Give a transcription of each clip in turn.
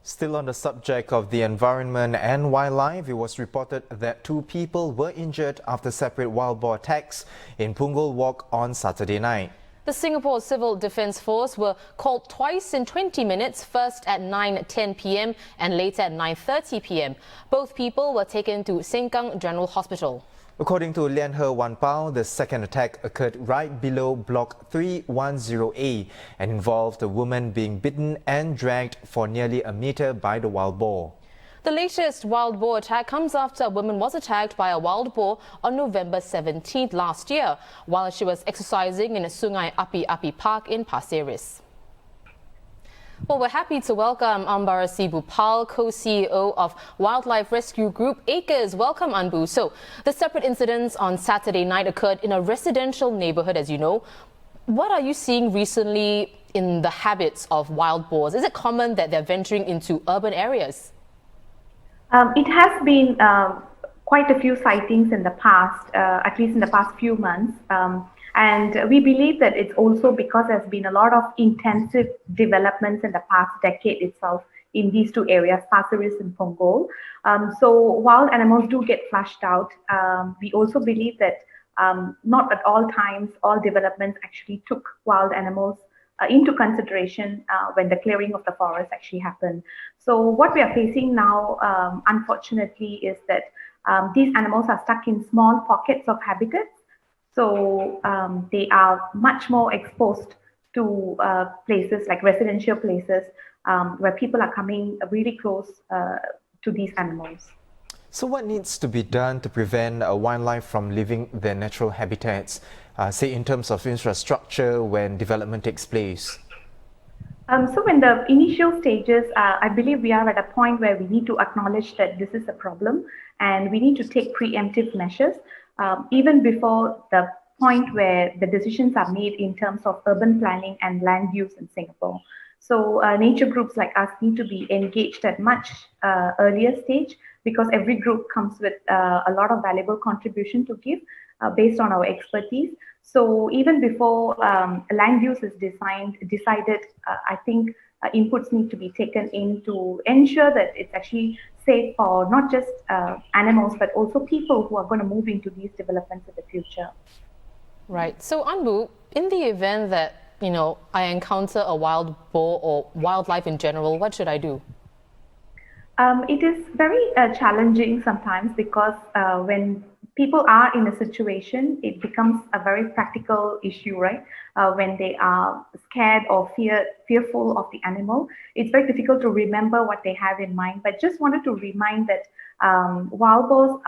Still on the subject of the environment and wildlife, it was reported that 2 people were injured after separate wild boar attacks in Punggol Walk on Saturday night. The Singapore Civil Defence Force were called twice in 20 minutes, first at 9:10 p.m. and later at 9:30 p.m. Both people were taken to Sengkang General Hospital. According to Lian He Wan Pao, the second attack occurred right below Block 310A and involved a woman being bitten and dragged for nearly a meter by the wild boar. The latest wild boar attack comes after a woman was attacked by a wild boar on November 17th last year while she was exercising in a Sungai Api-Api Park in Pasir Ris. Well, we're happy to welcome Ambara Sibupal, co-CEO of wildlife rescue group Acres. Welcome, Anbu. So, the separate incidents on Saturday night occurred in a residential neighborhood, as you know. What are you seeing recently in the habits of wild boars? Is it common that they're venturing into urban areas? It has been quite a few sightings in the past, at least in the past few months. And we believe that it's also because there's been a lot of intensive developments in the past decade itself in these two areas, Pasir Ris and Punggol. So wild animals do get flushed out. We also believe that not at all times, all developments actually took wild animals into consideration when the clearing of the forest actually happened. So what we are facing now, unfortunately, is that these animals are stuck in small pockets of habitats. So they are much more exposed to places like residential places where people are coming really close to these animals. So what needs to be done to prevent wildlife from leaving their natural habitats, say in terms of infrastructure when development takes place? So in the initial stages, I believe we are at a point where we need to acknowledge that this is a problem and we need to take preemptive measures. Even before the point where the decisions are made in terms of urban planning and land use in Singapore. So nature groups like us need to be engaged at much earlier stage because every group comes with a lot of valuable contribution to give based on our expertise. So even before land use is decided, I think inputs need to be taken in to ensure that it's actually safe for not just animals, but also people who are going to move into these developments in the future. Right. So, Anbu, in the event that, I encounter a wild boar or wildlife in general, what should I do? It is very challenging sometimes because when people are in a situation, it becomes a very practical issue, right? When they are scared or fearful of the animal, it's very difficult to remember what they have in mind. But just wanted to remind that wild boars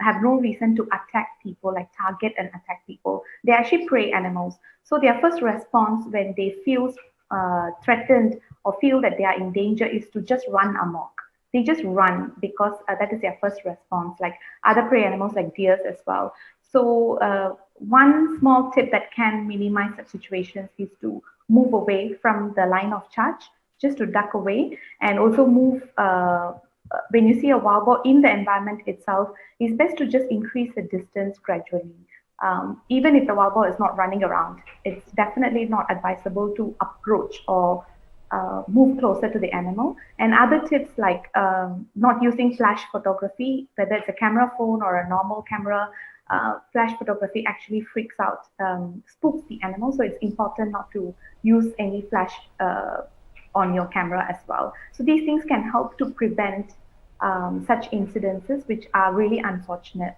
have no reason to attack people, like target and attack people. They're actually prey animals. So their first response when they feel threatened or feel that they are in danger is to just run amok. They just run because that is their first response, like other prey animals like deers as well. So one small tip that can minimize such situations is to move away from the line of charge, just to duck away, and also move, when you see a wild boar in the environment itself, it's best to just increase the distance gradually. Even if the wild boar is not running around, it's definitely not advisable to approach or move closer to the animal. And other tips like not using flash photography, whether it's a camera phone or a normal camera, flash photography actually freaks out, spooks the animal. So it's important not to use any flash on your camera as well. So these things can help to prevent such incidences, which are really unfortunate.